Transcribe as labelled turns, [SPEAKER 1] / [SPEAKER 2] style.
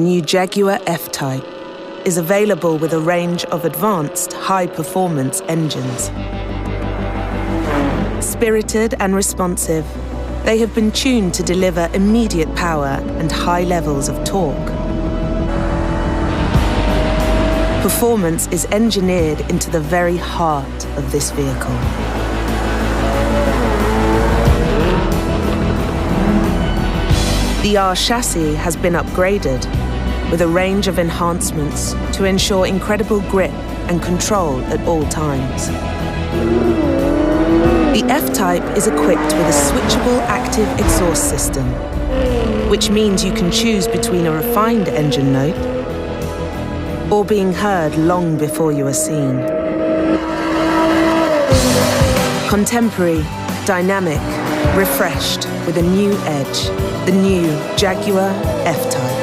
[SPEAKER 1] new Jaguar F Type is available with a range of advanced high-performance engines. Spirited and responsive, they have been tuned to deliver immediate power and high levels of torque. Performance is engineered into the very heart of this vehicle. The R chassis has been upgraded with a range of enhancements to ensure incredible grip and control at all times. The F Type is equipped with a switchable active exhaust system, which means you can choose between a refined engine note or being heard long before you are seen. Contemporary, dynamic, refreshed with a new edge, the new Jaguar F Type.